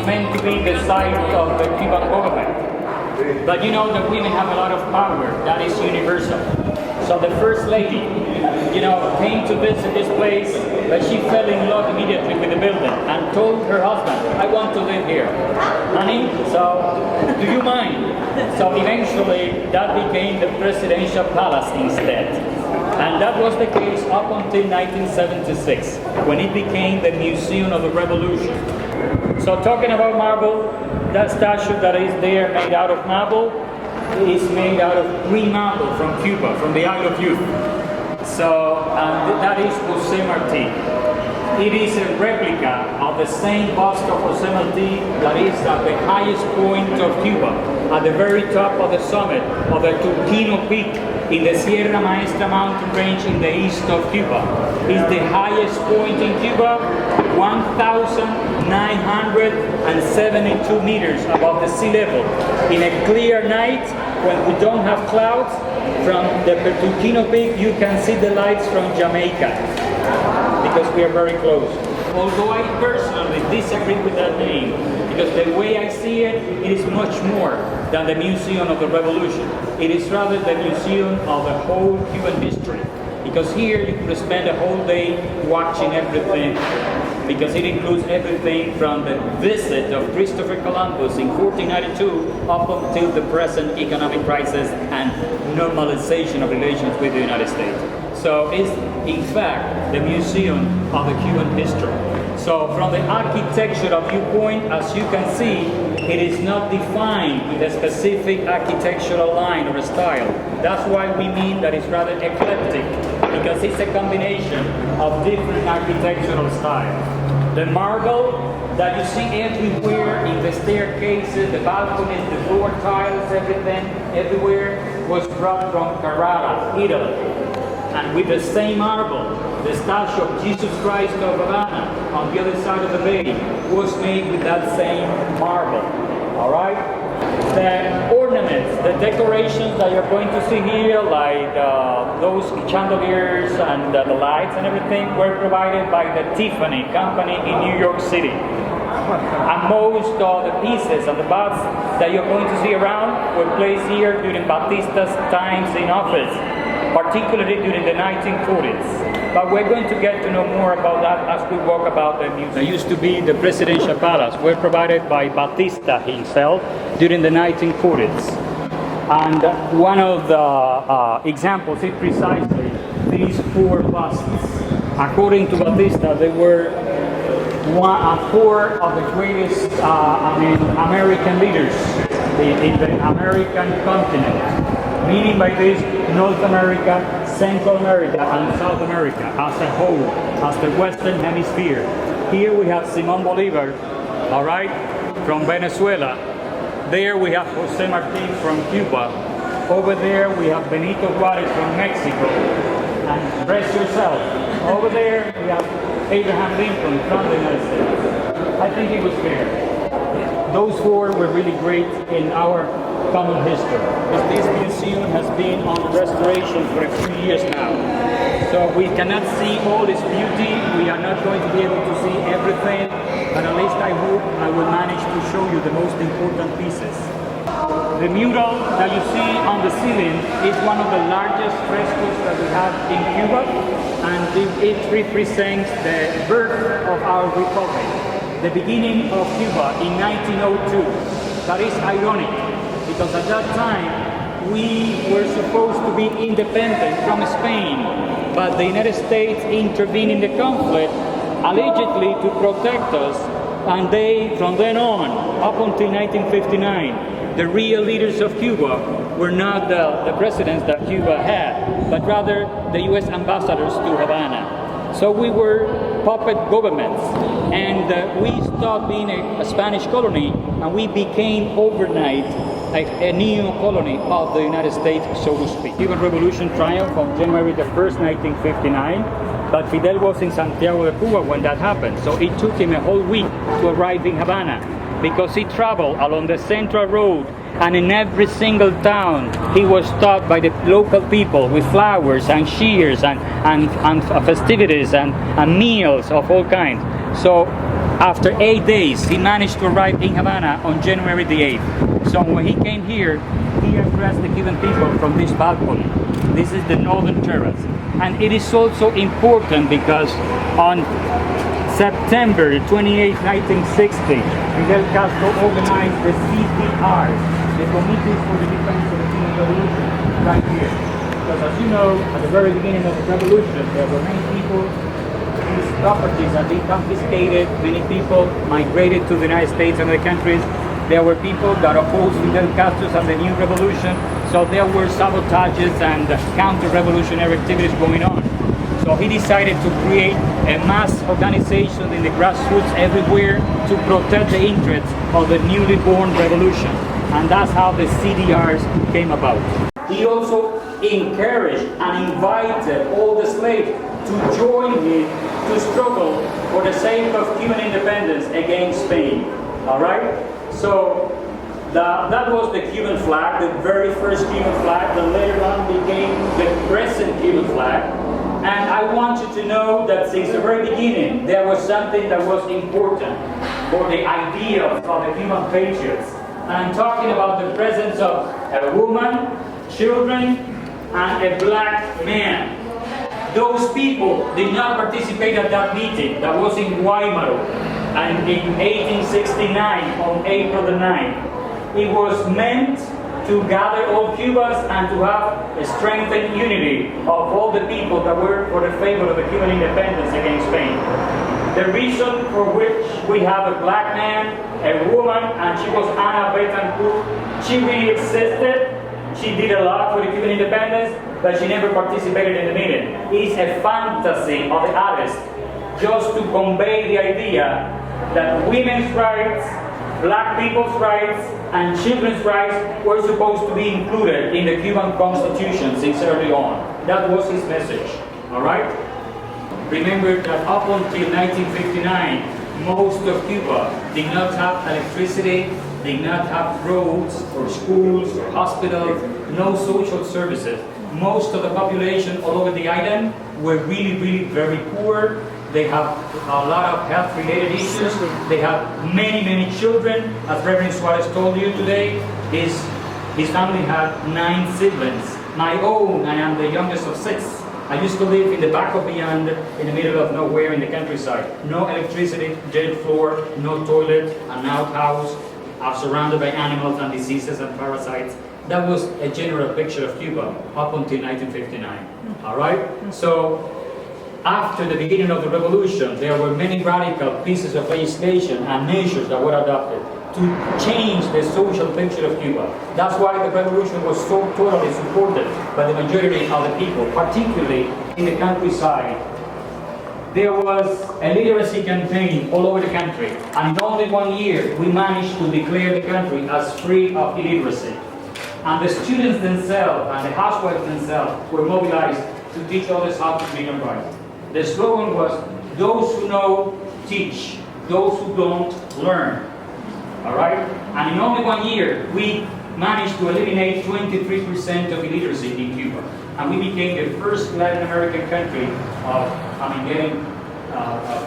meant to be the site of the Cuban government. But you know that women have a lot of power, that is universal. So the first lady, came to visit this place, but she fell in love immediately with the building and told her husband, I want to live here. Honey, so do you mind? So eventually that became the presidential palace instead. And that was the case up until 1976, when it became the Museum of the Revolution. So talking about marble, that statue that is there made out of marble is made out of green marble from Cuba, from the Isle of Youth. So that is Jose Marti. It is a replica of the same bust of Jose Marti that is at the highest point of Cuba, at the very top of the summit of the Turquino Peak in the Sierra Maestra mountain range in the east of Cuba. It's the highest point in Cuba, 1,972 meters above the sea level. In a clear night, when we don't have clouds, from the Turquino Peak you can see the lights from Jamaica, because we are very close. Although I personally disagree with that name, because the way I see it, it is much more than the Museum of the Revolution. It is rather the museum of the whole Cuban history, because here you could spend a whole day watching everything, because it includes everything from the visit of Christopher Columbus in 1492 up until the present economic crisis and normalization of relations with the United States. So it's in fact the museum of the Cuban history. So from the architectural viewpoint, as you can see, it is not defined with a specific architectural line or style. That's why we mean that it's rather eclectic, because it's a combination of different architectural styles. The marble that you see everywhere in the staircases, the balconies, the floor tiles, everything, everywhere, was brought from Carrara, Italy. And with the same marble, the statue of Jesus Christ of Havana on the other side of the bay was made with that same marble. All right? The ornaments, the decorations that you're going to see here, like those chandeliers and the lights and everything, were provided by the Tiffany company in New York City. And most of the pieces and the busts that you're going to see around were placed here during Batista's times in office, particularly during the 1940s. But we're going to get to know more about that as we walk about the museum. That used to be the presidential palace, were provided by Batista himself during the 1940s. And one of the examples is precisely these four busts. According to Batista, they were four of the greatest American leaders in the American continent. Meaning by this, North America, Central America, and South America as a whole, as the Western Hemisphere. Here we have Simón Bolívar, all right, from Venezuela. There we have Jose Marti from Cuba. Over there we have Benito Juárez from Mexico. And brace yourself. Over there we have Abraham Lincoln from the United States. I think it was fair. Those four were really great in our common history. This museum has been on restoration for a few years now. So we cannot see all its beauty. We are not going to be able to see everything, but at least I hope I will manage to show you the most important pieces. The mural that you see on the ceiling is one of the largest frescoes that we have in Cuba, and it represents the birth of our republic, the beginning of Cuba in 1902. That is ironic, because at that time we were supposed to be independent from Spain, but the United States intervened in the conflict allegedly to protect us, and they, from then on, up until 1959, the real leaders of Cuba were not the presidents that Cuba had, but rather the US ambassadors to Havana. So we were puppet governments, and we stopped being a Spanish colony, and we became overnight a neo-colony of the United States, so to speak. Cuban Revolution triumphed on January the 1st, 1959, but Fidel was in Santiago de Cuba when that happened, so it took him a whole week to arrive in Havana, because he traveled along the Central Road, and in every single town he was stopped by the local people with flowers and cheers and festivities and meals of all kinds. So After 8 days, he managed to arrive in Havana on January the 8th. So when he came here, he addressed the Cuban people from this balcony. This is the northern terrace. And it is also important because on September 28, 1960, Fidel Castro organized the CDRs, the Committees for the Defense of the Cuban Revolution, right here. Because as you know, at the very beginning of the revolution, there were many people whose properties had been confiscated, many people migrated to the United States and other countries. There were people that opposed Fidel Castro and the new revolution, so there were sabotages and counter-revolutionary activities going on. So he decided to create a mass organization in the grassroots everywhere to protect the interests of the newly born revolution. And that's how the CDRs came about. He also encouraged and invited all the slaves to join him to struggle for the sake of Cuban independence against Spain. All right? So that was the Cuban flag, the very first Cuban flag that later on became the present Cuban flag. And I want you to know that since the very beginning, there was something that was important for the idea of the Cuban patriots. And I'm talking about the presence of a woman, children, and a black man. Those people did not participate at that meeting that was in Guaymaro and in 1869 on April the 9th. It was meant to gather all Cubans and to have a strengthened unity of all the people that were for the favor of the Cuban independence against Spain. The reason for which we have a black man, a woman, and she was Ana Betancourt, she really existed. She did a lot for the Cuban independence, but she never participated in the meeting. It's a fantasy of the artist just to convey the idea that women's rights, black people's rights, and children's rights were supposed to be included in the Cuban Constitution since early on. That was his message, all right? Remember that up until 1959, most of Cuba did not have electricity, did not have roads or schools or hospitals, no social services. Most of the population all over the island were really, really very poor. They have a lot of health-related issues. They have many, many children. As Reverend Suarez told you today, his family had 9 siblings. My own, I am the youngest of 6. I used to live in the back of beyond, in the middle of nowhere in the countryside. No electricity, dirt floor, no toilet, an outhouse. I'm surrounded by animals and diseases and parasites. That was a general picture of Cuba up until 1959. All right? So after the beginning of the revolution, there were many radical pieces of legislation and measures that were adopted to change the social picture of Cuba. That's why the revolution was so totally supported by the majority of the people, particularly in the countryside. There was a literacy campaign all over the country, and in only 1 year, we managed to declare the country as free of illiteracy. And the students themselves and the housewives themselves were mobilized to teach others how to read and write. The slogan was, those who know, teach. Those who don't, learn. All right? And in only 1 year, we managed to eliminate 23% of illiteracy in Cuba. And we became the first Latin American country getting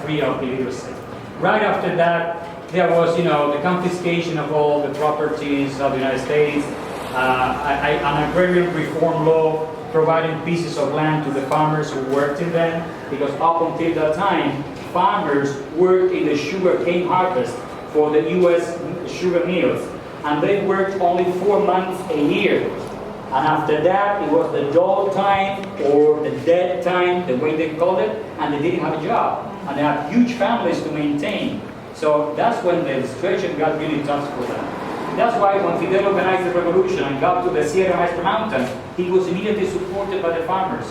free of illiteracy. Right after that, there was, the confiscation of all the properties of the United States, an agrarian reform law providing pieces of land to the farmers who worked in them, because up until that time, farmers worked in the sugar cane harvest for the U.S. sugar mills, and they worked only 4 months a year. And after that, it was the dole time or the dead time, the way they called it, and they didn't have a job. And they had huge families to maintain. So that's when the situation got really tough for them. That's why when Fidel organized the revolution and got to the Sierra Maestra mountain, he was immediately supported by the farmers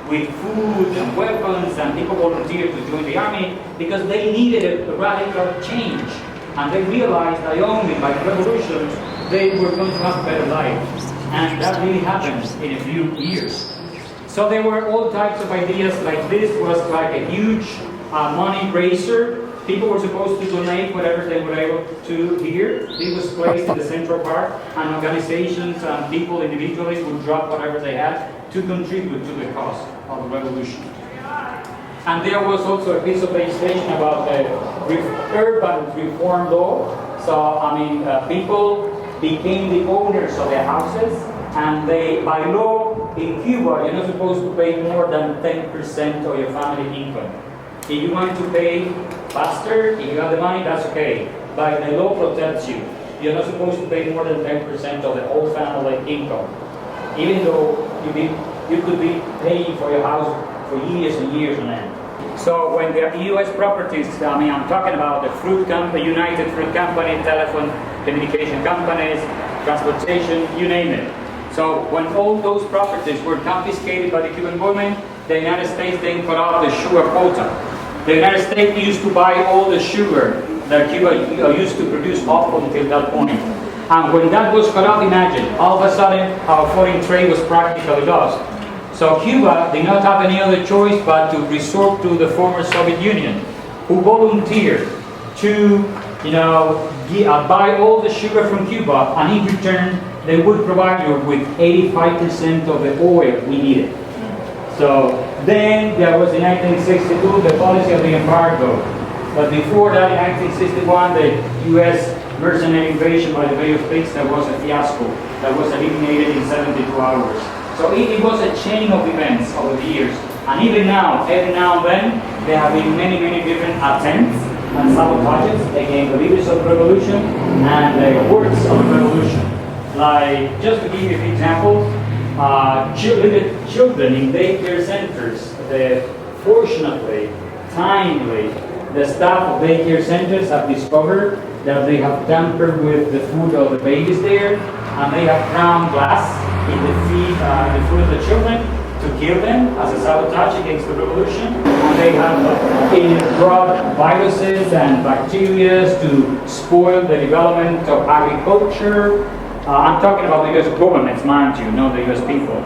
with food and weapons, and people volunteered to join the army because they needed a radical change. And they realized that only by revolution they were going to have a better life. And that really happened in a few years. So there were all types of ideas, like this was like a huge money raiser. People were supposed to donate whatever they were able to here. It was placed in the Central Park, and organizations and people individually would drop whatever they had to contribute to the cause of the revolution. And there was also a piece of legislation about the urban reform law. So, I mean, people became the owners of their houses, and they, by law, in Cuba, you're not supposed to pay more than 10% of your family income. If you want to pay faster, if you have the money, that's okay. But the law protects you. You're not supposed to pay more than 10% of the whole family income. Even though you could be paying for your house for years and years on end. So when the U.S. properties, I mean, I'm talking about the fruit company, United Fruit Company, telephone communication companies, transportation, you name it. So when all those properties were confiscated by the Cuban government, the United States then cut off the sugar quota. The United States used to buy all the sugar that Cuba used to produce up until that point. And when that was cut off, imagine, all of a sudden our foreign trade was practically lost. So Cuba did not have any other choice but to resort to the former Soviet Union, who volunteered to, buy all the sugar from Cuba, and in return they would provide you with 85% of the oil we needed. So then there was in 1962 the policy of the embargo. But before that, in 1961, the U.S. mercenary invasion by the Bay of Pigs, that was a fiasco. That was eliminated in 72 hours. So it was a chain of events over the years. And even now, every now and then, there have been many, many different attempts and sabotages against the leaders of the revolution and the works of the revolution. Like, just to give you an example, children in daycare centers, fortunately, timely, the staff of daycare centers have discovered that they have tampered with the food of the babies there, and they have ground glass in the food of the children to kill them as a sabotage against the revolution. And they have brought viruses and bacteria to spoil the development of agriculture. I'm talking about the US governments, mind you, not the US people.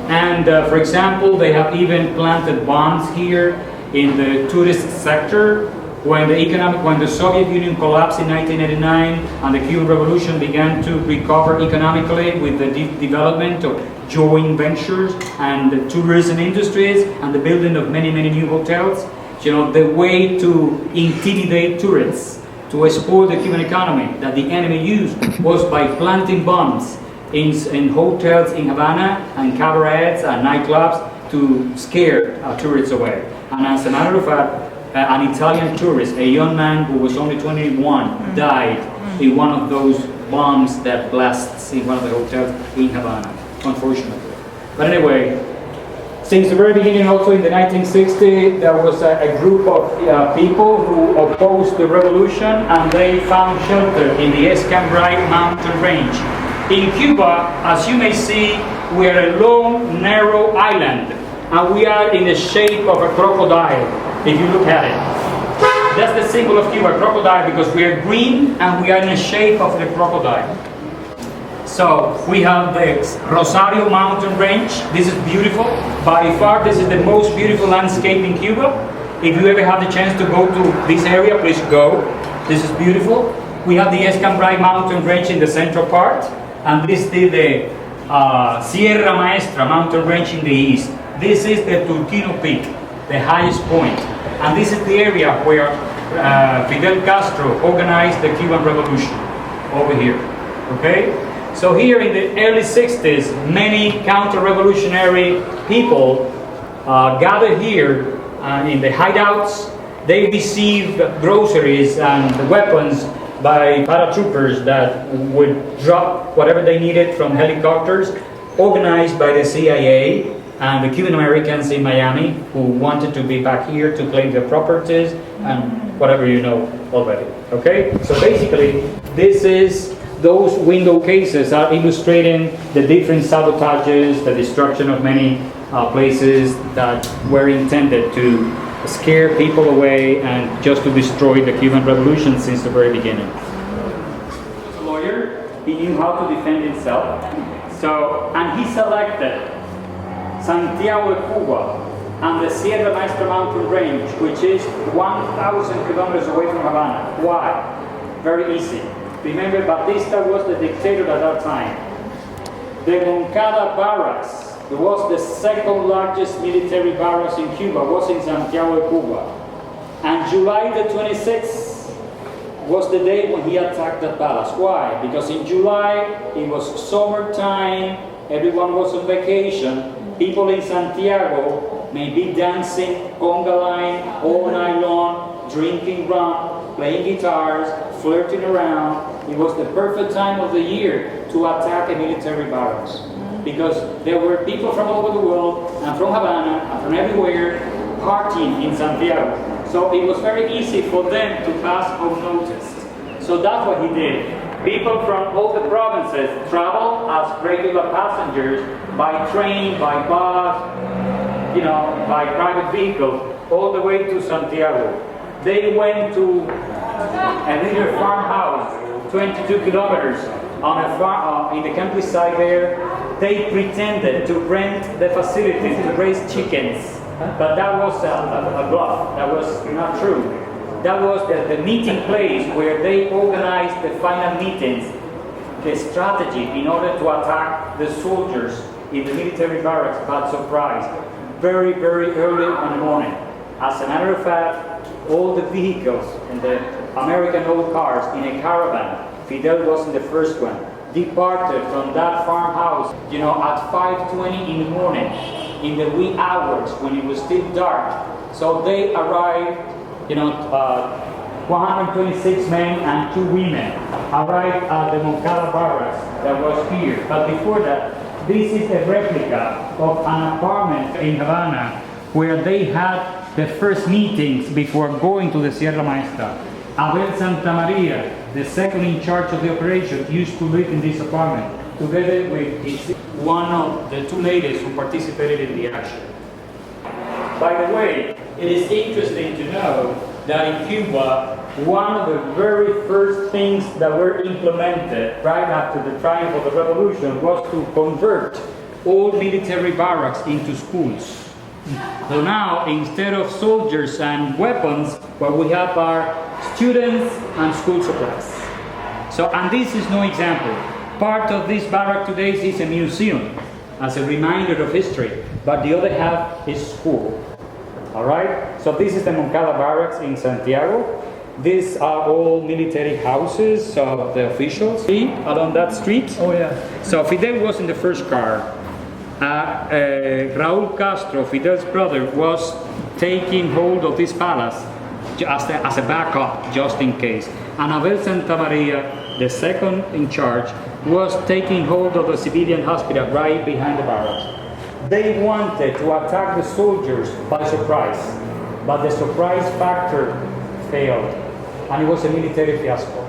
And for example, they have even planted bombs here in the tourist sector. When the Soviet Union collapsed in 1989 and the Cuban Revolution began to recover economically with the development of joint ventures and the tourism industries and the building of many, many new hotels, the way to intimidate tourists, to exploit the Cuban economy that the enemy used was by planting bombs in hotels in Havana and cabarets and nightclubs to scare tourists away. And as a matter of fact, an Italian tourist, a young man who was only 21, died in one of those bombs that blasts in one of the hotels in Havana, unfortunately. But anyway, since the very beginning, also in the 1960s, there was a group of people who opposed the revolution, and they found shelter in the Escambray mountain range. In Cuba, as you may see, we are a long, narrow island, and we are in the shape of a crocodile. If you look at it, that's the symbol of Cuba, crocodile, because we are green and we are in the shape of the crocodile. So we have the Rosario mountain range. This is beautiful. By far, this is the most beautiful landscape in Cuba. If you ever have the chance to go to this area, please go. This is beautiful. We have the Escambray mountain range in the central part, and this is the Sierra Maestra mountain range in the east. This is the Turquino Peak, the highest point. And this is the area where Fidel Castro organized the Cuban Revolution, over here, okay? So here in the early 60s, many counter-revolutionary people gathered here in the hideouts. They received groceries and weapons by paratroopers that would drop whatever they needed from helicopters, organized by the CIA and the Cuban Americans in Miami who wanted to be back here to claim their properties and whatever you know already. Okay? So basically, those window cases are illustrating the different sabotages, the destruction of many places that were intended to scare people away and just to destroy the Cuban Revolution since the very beginning. He was a lawyer. He knew how to defend himself. And he selected Santiago de Cuba and the Sierra Maestra mountain range, which is 1,000 kilometers away from Havana. Why? Very easy. Remember, Batista was the dictator at that time. The Moncada barracks It was the second largest military barracks in Cuba, was in Santiago de Cuba. And July the 26th was the day when he attacked the palace. Why? Because in July, it was summertime, everyone was on vacation, people in Santiago may be dancing conga line all night long, drinking rum, playing guitars, flirting around. It was the perfect time of the year to attack a military barracks. Because there were people from all over the world, and from Havana, and from everywhere, partying in Santiago. So it was very easy for them to pass unnoticed. So that's what he did. People from all the provinces traveled as regular passengers by train, by bus, by private vehicle, all the way to Santiago. They went to a little farmhouse, 22 kilometers on a farm in the countryside there. They pretended to rent the facility to raise chickens. But that was a bluff. That was not true. That was the meeting place where they organized the final meetings, the strategy in order to attack the soldiers in the military barracks by surprise, very, very early in the morning. As a matter of fact, all the vehicles and the American old cars in a caravan, Fidel was in the first one, departed from that farmhouse, at 5:20 in the morning, in the wee hours when it was still dark. So they arrived, 126 men and 2 women arrived at the Moncada barracks that was here. But before that, this is a replica of an apartment in Havana where they had the first meetings before going to the Sierra Maestra. Abel Santamaria, the second in charge of the operation, used to live in this apartment, together with one of the 2 ladies who participated in the action. By the way, it is interesting to know that in Cuba, one of the very first things that were implemented right after the triumph of the revolution was to convert all military barracks into schools. So now, instead of soldiers and weapons, what we have are students and school supplies. So, and this is no example. Part of this barrack today is a museum as a reminder of history, but the other half is school. All right? So this is the Moncada barracks in Santiago. These are all military houses of the officials. See, along that street? Oh yeah. So Fidel was in the first car. Raúl Castro, Fidel's brother, was taking hold of this palace as a backup, just in case. And Abel Santamaria, the second in charge, was taking hold of the civilian hospital right behind the barracks. They wanted to attack the soldiers by surprise, but the surprise factor failed, and it was a military fiasco.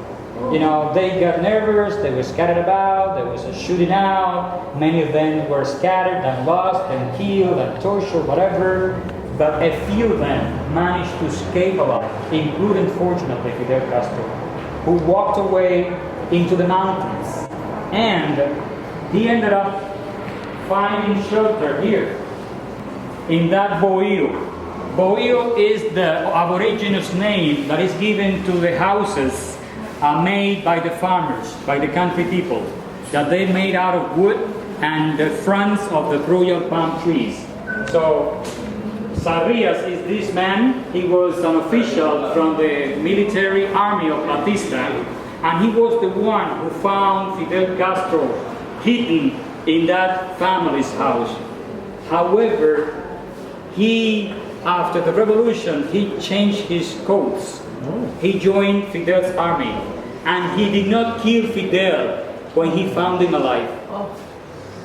They got nervous, they were scattered about, there was a shooting out, many of them were scattered and lost and killed and tortured, whatever, but a few of them managed to escape alive, including, fortunately, Fidel Castro, who walked away into the mountains, and he ended up finding shelter here, in that bohío. Bohío is the Aboriginal name that is given to the houses made by the farmers, by the country people, that they made out of wood and the fronds of the royal palm trees. So Sarrias is this man. He was an official from the military army of Batista, and he was the one who found Fidel Castro hidden in that family's house. However, after the revolution, he changed his codes. He joined Fidel's army, and he did not kill Fidel when he found him alive.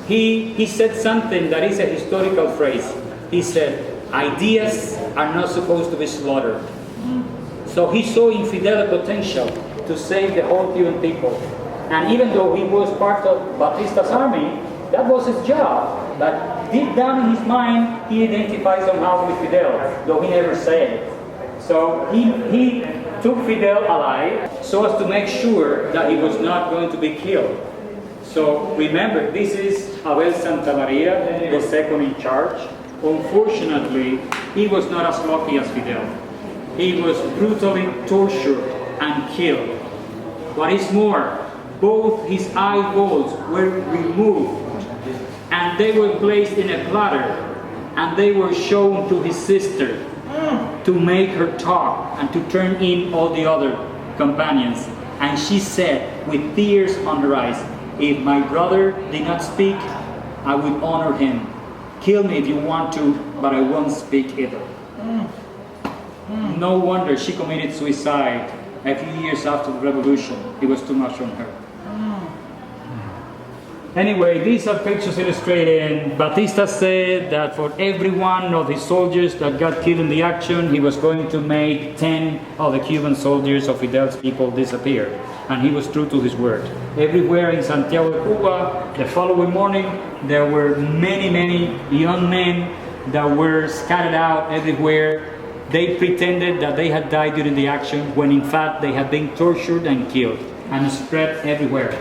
He said something that is a historical phrase. He said, ideas are not supposed to be slaughtered. So he saw in Fidel a potential to save the whole Cuban people. And even though he was part of Batista's army, that was his job. But deep down in his mind, he identified somehow with Fidel, though he never said it. So he took Fidel alive so as to make sure that he was not going to be killed. So remember, this is Abel Santamaria, the second in charge. Unfortunately, he was not as lucky as Fidel. He was brutally tortured and killed. What is more, both his eyeballs were removed, and and they were placed in a platter, and they were shown to his sister to make her talk and to turn in all the other companions. And she said, with tears on her eyes, if my brother did not speak, I would honor him. Kill me if you want to, but I won't speak either. No wonder she committed suicide a few years after the revolution. It was too much on her. Anyway, these are pictures illustrating. Batista said that for every one of his soldiers that got killed in the action, he was going to make 10 of the Cuban soldiers of Fidel's people disappear. And he was true to his word. Everywhere in Santiago de Cuba, the following morning, there were many young men that were scattered out everywhere. They pretended that they had died during the action, when in fact they had been tortured and killed, and spread everywhere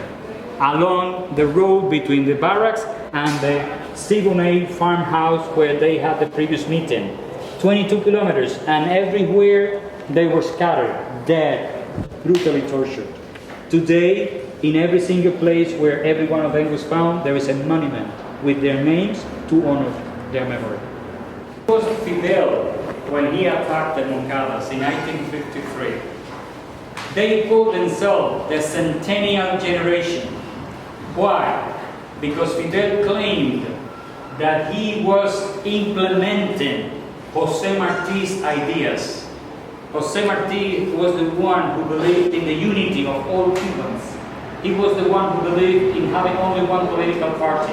along the road between the barracks and the Siboney farmhouse where they had the previous meeting. 22 kilometers, and everywhere they were scattered, dead, brutally tortured. Today, in every single place where every one of them was found, there is a monument with their names to honor their memory. It was Fidel when he attacked the Moncadas in 1953. They called themselves the Centennial Generation. Why? Because Fidel claimed that he was implementing José Martí's ideas. José Martí was the one who believed in the unity of all Cubans. He was the one who believed in having only one political party.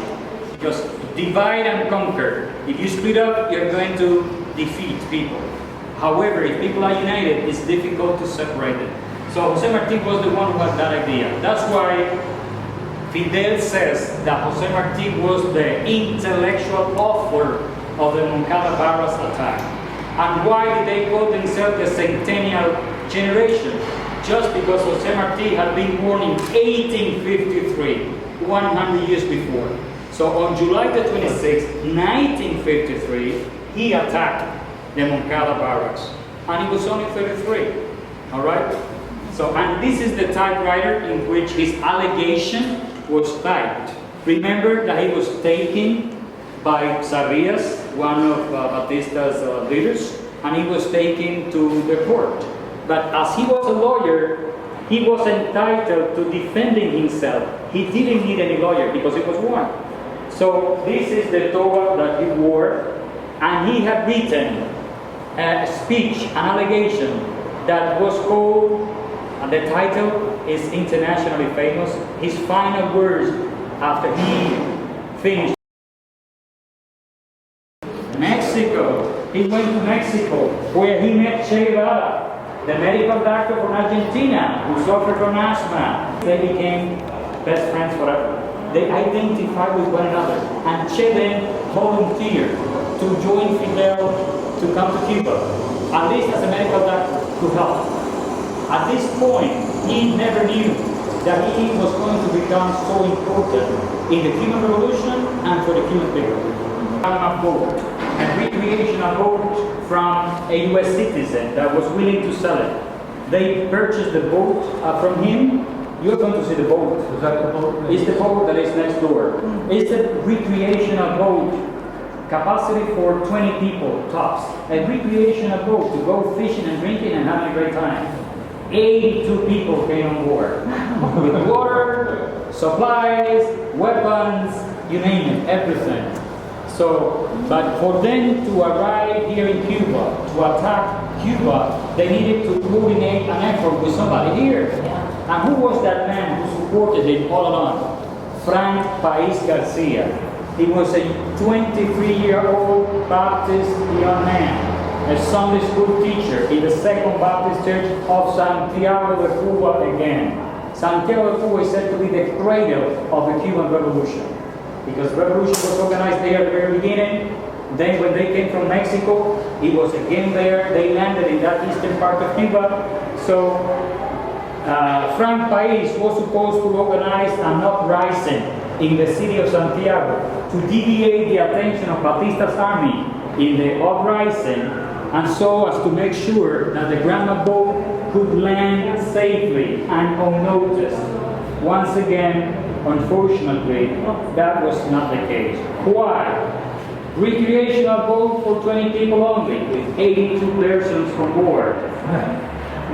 Because divide and conquer. If you split up, you're going to defeat people. However, if people are united, it's difficult to separate them. So José Martí was the one who had that idea. That's why Fidel says that José Martí was the intellectual author of the Moncada Barras attack. And why did they call themselves the Centennial Generation? Just because José Martí had been born in 1853, 100 years before. So on July the 26th, 1953, he attacked the Moncada Barracks. And he was only 33, all right? So, and this is the typewriter in which his allegation was typed. Remember that he was taken by Sarrias, one of Batista's leaders, and he was taken to the court. But as he was a lawyer, he was entitled to defending himself. He didn't need any lawyer because he was one. So this is the toga that he wore, and he had written a speech, an allegation that was called, and the title is internationally famous, his final words after he finished. Mexico. He went to Mexico, where he met Che Guevara, the medical doctor from Argentina who suffered from asthma. They became best friends forever. They identified with one another, and Che then volunteered to join Fidel to come to Cuba, at least as a medical doctor, to help. At this point, he never knew that he was going to become so important in the Cuban Revolution and for the Cuban people. A boat, a recreational boat from a U.S. citizen that was willing to sell it. They purchased the boat from him. You're going to see the boat. Is that the boat? It's the boat that is next door. It's a recreational boat. Capacity for 20 people tops. A recreational boat to go fishing and drinking and having a great time. 82 people came on board with water, supplies, weapons, you name it, everything. So, but for them to arrive here in Cuba, to attack Cuba, they needed to coordinate an effort with somebody here. And who was that man who supported it all along? Frank Pais Garcia. He was a 23-year-old Baptist young man, a Sunday school teacher in the Second Baptist Church of Santiago de Cuba again. Santiago de Cuba is said to be the cradle of the Cuban Revolution, because the revolution was organized there at the very beginning. Then when they came from Mexico, it was again there. They landed in that eastern part of Cuba. So Frank Pais was supposed to organize an uprising in the city of Santiago to deviate the attention of Batista's army in the uprising, and so as to make sure that the Granma boat could land safely and unnoticed. Once again, Unfortunately, that was not the case. Why? Recreational boat for 20 people only, with 82 persons on board.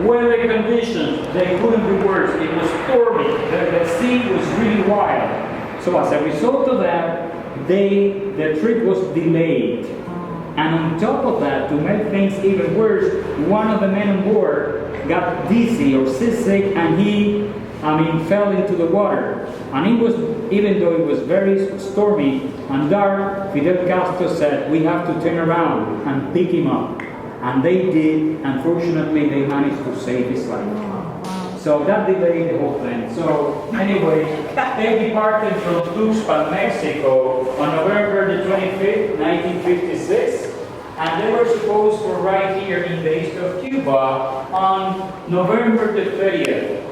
Weather conditions, they couldn't be worse. It was stormy. The sea was really wild. So as a result of that, the trip was delayed. And on top of that, to make things even worse, one of the men on board got dizzy or seasick, and he fell into the water. And it was, even though it was very stormy and dark, Fidel Castro said, we have to turn around and pick him up. And they did. Unfortunately, they managed to save his life. So that delayed the whole thing. So anyway, they departed from Tuxpan, Mexico on November the 25th, 1956. And they were supposed to arrive here in the east of Cuba on November the 30th,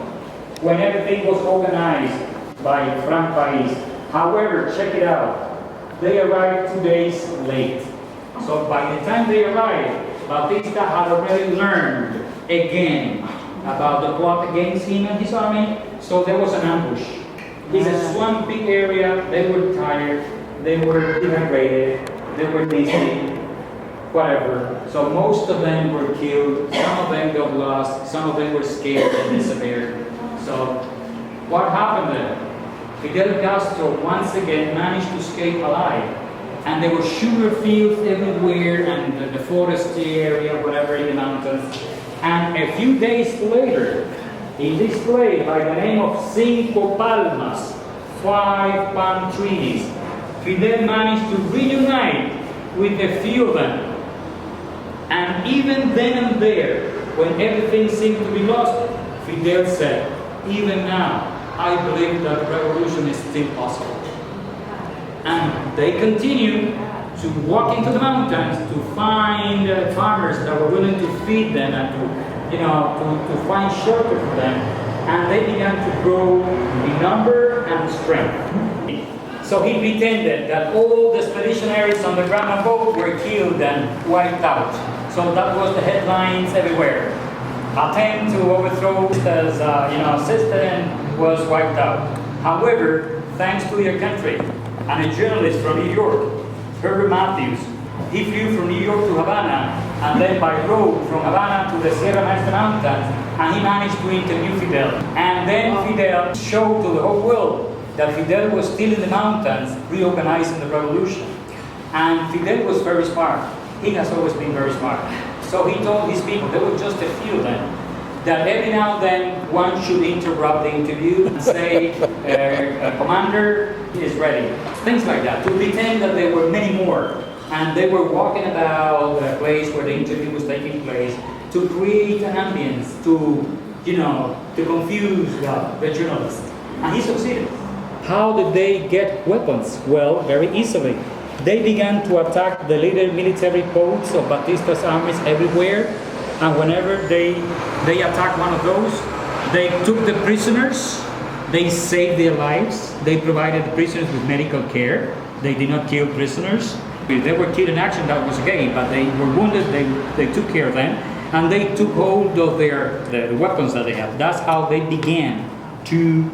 when everything was organized by Frank Pais. However, check it out. They arrived 2 days late. So by the time they arrived, Batista had already learned again about the plot against him and his army, so there was an ambush. It's a swampy area. They were tired, they were dehydrated, they were dizzy, whatever. So most of them were killed, some of them got lost, some of them were scared and disappeared. So what happened then? Fidel Castro once again managed to escape alive. And there were sugar fields everywhere, and the forestry area, whatever, in the mountains. And a few days later, in this place by the name of Cinco Palmas, 5 palm trees, Fidel managed to reunite with a few of them. And even then and there, when everything seemed to be lost, Fidel said, even now, I believe that revolution is still possible. And they continue to walk into the mountains to find farmers that were willing to feed them and to find shelter for them. And they began to grow in number and strength. So he pretended that all the expeditionaries on the Grandma boat were killed and wiped out. So that was the headlines everywhere. Attempt to overthrow the system was wiped out. However, thanks to your country, and a journalist from New York, Herbert Matthews, he flew from New York to Havana, and then by road from Havana to the Sierra Maestra Mountains, and he managed to interview Fidel. And then Fidel showed to the whole world that Fidel was still in the mountains reorganizing the revolution. And Fidel was very smart. He has always been very smart. So he told his people, there were just a few of them, that every now and then one should interrupt the interview and say, commander is ready. Things like that, to pretend that there were many more. And they were walking about the place where the interview was taking place to create an ambience, to confuse the journalists. And he succeeded. How did they get weapons? Well, very easily. They began to attack the little military posts of Batista's armies everywhere. And whenever they attacked one of those, they took the prisoners, they saved their lives, they provided the prisoners with medical care, they did not kill prisoners. If they were killed in action, that was okay, but they were wounded, they took care of them, and they took hold of the weapons that they had. That's how they began to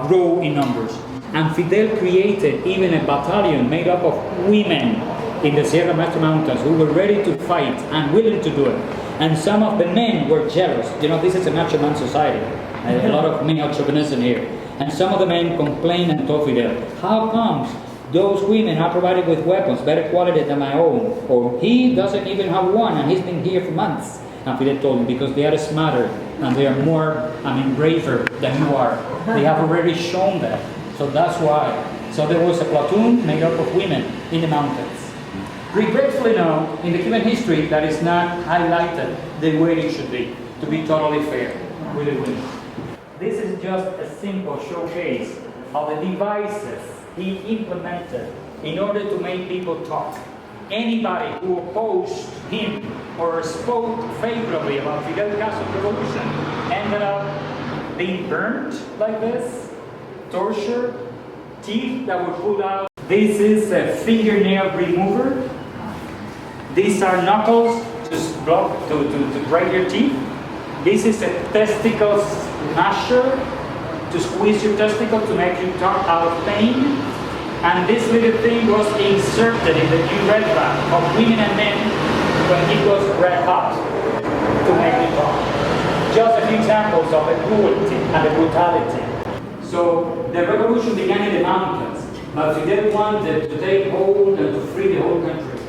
grow in numbers. And Fidel created even a battalion made up of women in the Sierra Maestra Mountains who were ready to fight and willing to do it. And some of the men were jealous. This is a macho man society. A lot of male chauvinism here. And some of the men complained and told Fidel, how comes those women are provided with weapons better quality than my own? Or he doesn't even have one and he's been here for months. And Fidel told him, because they are smarter and they are more, braver than you are. They have already shown that. So that's why. So there was a platoon made up of women in the mountains. Regretfully now, in the Cuban history, that is not highlighted the way it should be, to be totally fair with the women. This is just a simple showcase of the devices he implemented in order to make people talk. Anybody who opposed him or spoke favorably about Fidel Castro's revolution ended up being burned like this, torture, teeth that were pulled out. This is a fingernail remover. These are knuckles to break your teeth. This is a testicle smasher to squeeze your testicle to make you talk out of pain. And this little thing was inserted in the urethra of women and men when it was red hot to make you talk. Just a few examples of the cruelty and the brutality. So the revolution began in the mountains, but Fidel wanted to take hold and to free the whole country.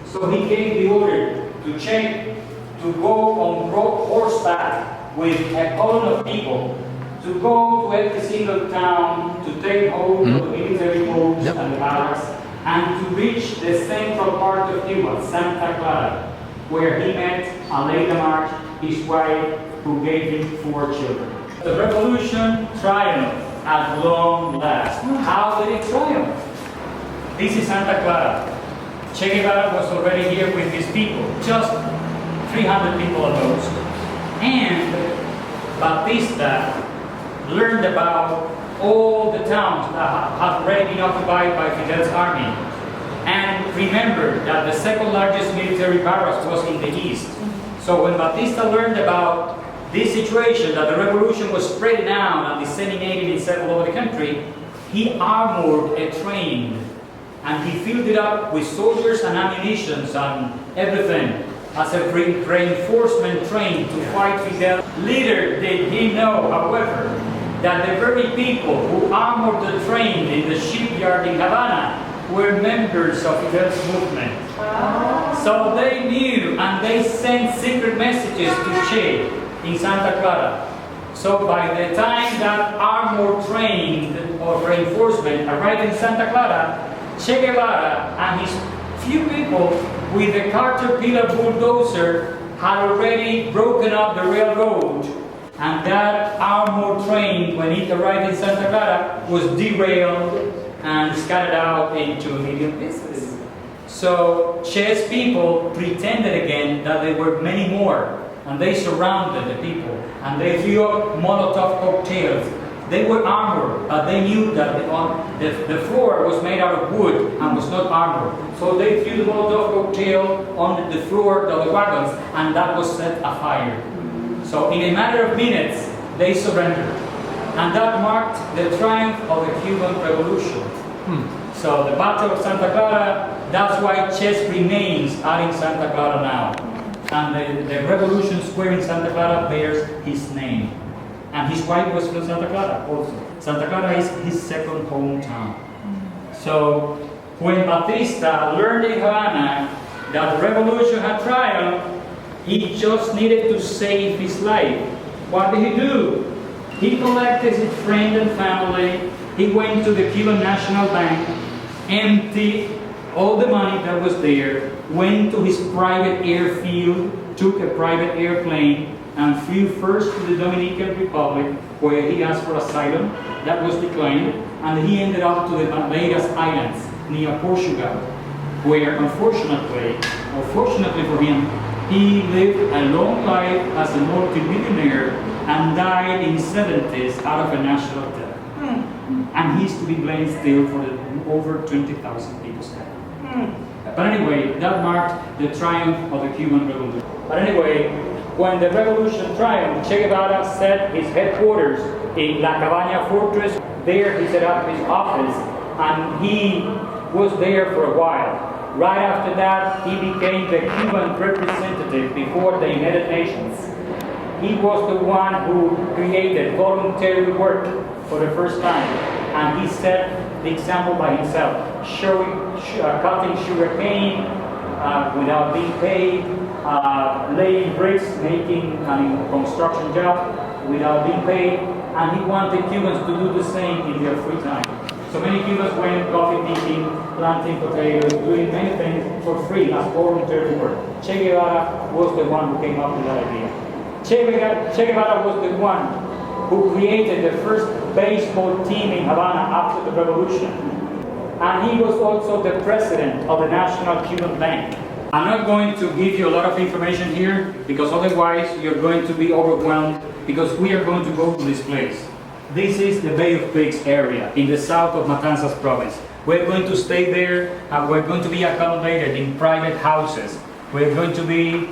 So he gave the order to to go on horseback with a column of people, to go to every single town, to take hold of the military posts and the barracks, and to reach the central part of Cuba, Santa Clara, where he met Aleida March, his wife, who gave him 4 children. The revolution triumphed at long last. How did it triumph? This is Santa Clara. Che Guevara was already here with his people, just 300 people at most. And Batista learned about all the towns that had already been occupied by Fidel's army. And remember that the second largest military barracks was in the east. So when Batista learned about this situation, that the revolution was spreading out and disseminating itself all over the country, he armored a train and he filled it up with soldiers and ammunition and everything as a reinforcement train to fight Fidel. Little did he know, however, that the very people who armored the train in the shipyard in Havana were members of Fidel's movement. So they knew and they sent secret messages to Che in Santa Clara. So by the time that armored train or reinforcement arrived in Santa Clara, Che Guevara and his few people with the Caterpillar bulldozer had already broken up the railroad, and that armored train, when it arrived in Santa Clara, was derailed and scattered out into a million pieces. So Che's people pretended again that there were many more, and they surrounded the people, and they threw up Molotov cocktails. They were armored, but they knew that the floor was made out of wood and was not armored. So they threw the Molotov cocktail on the floor of the wagons, and that was set afire. So in a matter of minutes, they surrendered. And that marked the triumph of the Cuban Revolution. So the Battle of Santa Clara, that's why Che's remains are in Santa Clara now. And the Revolution Square in Santa Clara bears his name. And his wife was from Santa Clara also. Santa Clara is his second hometown. So when Batista learned in Havana that the revolution had triumphed, he just needed to save his life. What did he do? He collected his friends and family. He went to the Cuban National Bank, emptied all the money that was there, went to his private airfield, took a private airplane, and flew first to the Dominican Republic, where he asked for asylum. That was declined, and he ended up to the Madeira Islands near Portugal, where unfortunately for him, he lived a long life as a multi-millionaire and died in his 70s out of a natural death. And he's to be blamed still for the over 20,000 people dead. But anyway, that marked the triumph of the Cuban Revolution. But anyway, when the revolution triumphed, Che Guevara set his headquarters in La Cabaña Fortress. There he set up his office, and he was there for a while. Right after that, he became the Cuban representative before the United Nations. He was the one who created voluntary work for the first time, and he set the example by himself, cutting sugar cane without being paid, laying bricks, making a construction job without being paid, and he wanted Cubans to do the same in their free time. So many Cubans went coffee picking, planting potatoes, doing many things for free as voluntary work. Che Guevara was the one who came up with that idea. Che Guevara was the one who created the first baseball team in Havana after the revolution. And he was also the president of the National Cuban Bank. I'm not going to give you a lot of information here, because otherwise you're going to be overwhelmed, because we are going to go to this place. This is the Bay of Pigs area in the south of Matanzas province. We're going to stay there, and we're going to be accommodated in private houses. We're going to be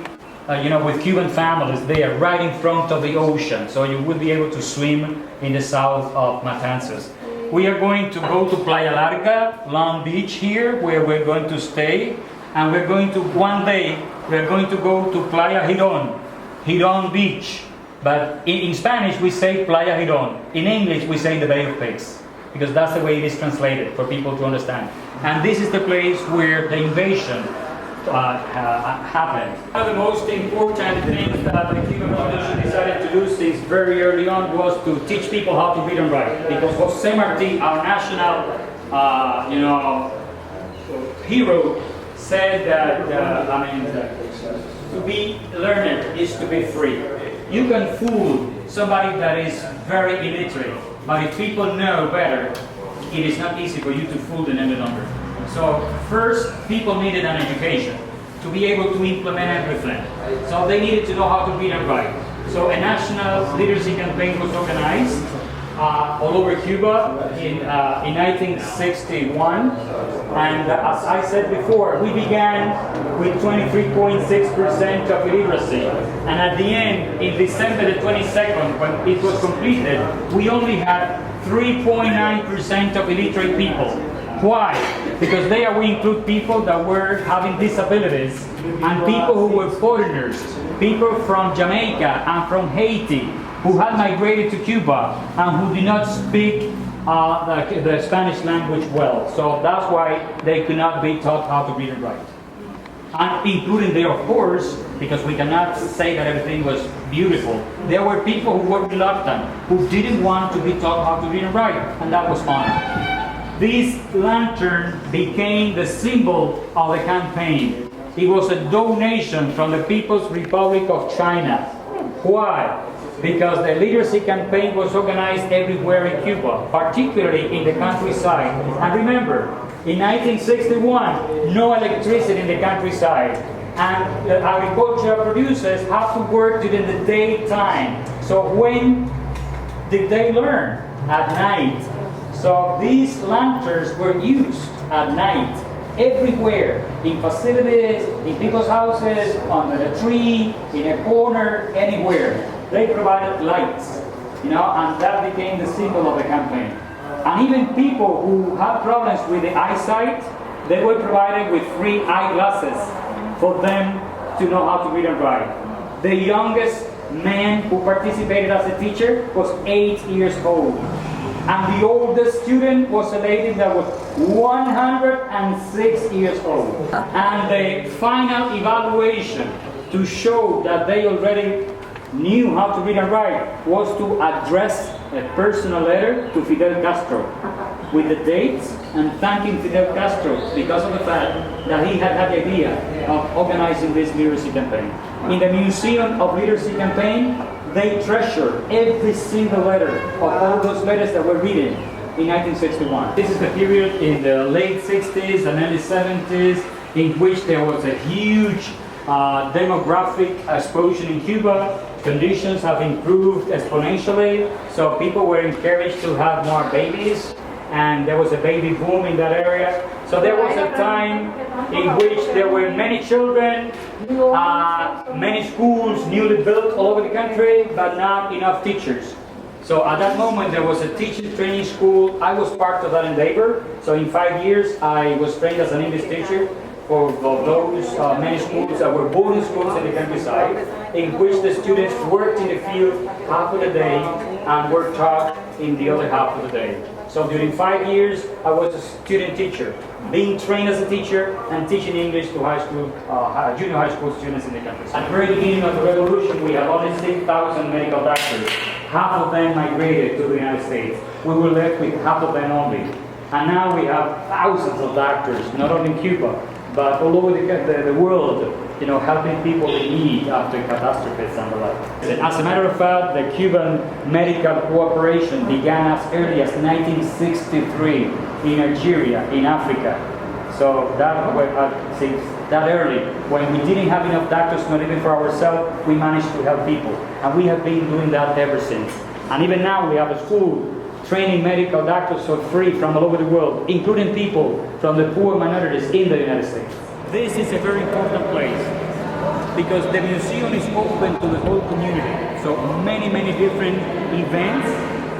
with Cuban families there, right in front of the ocean. So you would be able to swim in the south of Matanzas. We are going to go to Playa Larga, Long Beach here, where we're going to stay. And we're going to, one day, we're going to go to Playa Girón, Girón Beach. But in Spanish, we say Playa Girón. In English, we say the Bay of Pigs, because that's the way it is translated for people to understand. And this is the place where the invasion happened. One of the most important things that the Cuban Revolution decided to do since very early on was to teach people how to read and write. Because José Martí, our national, hero, said that to be learned is to be free. You can fool somebody that is very illiterate, but if people know better, it is not easy for you to fool them any longer. So first, people needed an education to be able to implement everything. So they needed to know how to read and write. So a national literacy campaign was organized all over Cuba in 1961. And as I said before, we began with 23.6% of illiteracy. And at the end, in December the 22nd, when it was completed, we only had 3.9% of illiterate people. Why? Because there we include people that were having disabilities and people who were foreigners, people from Jamaica and from Haiti who had migrated to Cuba and who did not speak the Spanish language well. So that's why they could not be taught how to read and write. And including there, of course, because we cannot say that everything was beautiful, there were people who were reluctant, who didn't want to be taught how to read and write, and that was honored. This lantern became the symbol of the campaign. It was a donation from the People's Republic of China. Why? Because the literacy campaign was organized everywhere in Cuba, particularly in the countryside. And remember, in 1961, no electricity in the countryside. And agricultural producers have to work during the daytime. So when did they learn? At night. So these lanterns were used at night, everywhere, in facilities, in people's houses, under a tree, in a corner, anywhere. They provided lights, and that became the symbol of the campaign. And even people who had problems with the eyesight, they were provided with free eyeglasses for them to know how to read and write. The youngest man who participated as a teacher was 8 years old. And the oldest student was a lady that was 106 years old. And the final evaluation to show that they already knew how to read and write was to address a personal letter to Fidel Castro with the dates and thanking Fidel Castro because of the fact that he had the idea of organizing this literacy campaign. In the Museum of Literacy Campaign, they treasure every single letter of all those letters that were written in 1961. This is the period in the late 60s and early 70s in which there was a huge demographic explosion in Cuba. Conditions have improved exponentially, so people were encouraged to have more babies, and there was a baby boom in that area. So there was a time in which there were many children, many schools newly built all over the country, but not enough teachers. So at that moment there was a teacher training school. I was part of that endeavor. So in 5 years I was trained as an English teacher for those many schools that were boarding schools in the countryside, in which the students worked in the field half of the day and were taught in the other half of the day. So during 5 years, I was a student teacher, being trained as a teacher and teaching English to high school, junior high school students in the country. At the very beginning of the revolution, we had only 6,000 medical doctors. Half of them migrated to the United States. We were left with half of them only. And now we have thousands of doctors, not only in Cuba, but all over the world, helping people in need after catastrophes and the like. As a matter of fact, the Cuban medical cooperation began as early as 1963 in Algeria, in Africa. So since that early, when we didn't have enough doctors, not even for ourselves, we managed to help people. And we have been doing that ever since. And even now we have a school training medical doctors for free from all over the world, including people from the poor minorities in the United States. This is a very important place. because the museum is open to the whole community. So many different events,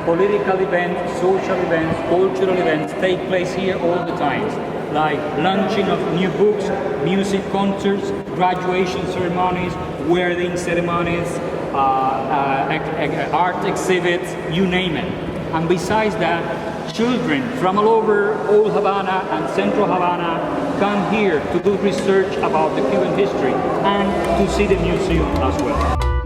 political events, social events, cultural events take place here all the time. Like launching of new books, music concerts, graduation ceremonies, wedding ceremonies, art exhibits, you name it. And besides that, children from all over Old Havana and Central Havana come here to do research about the Cuban history and to see the museum as well.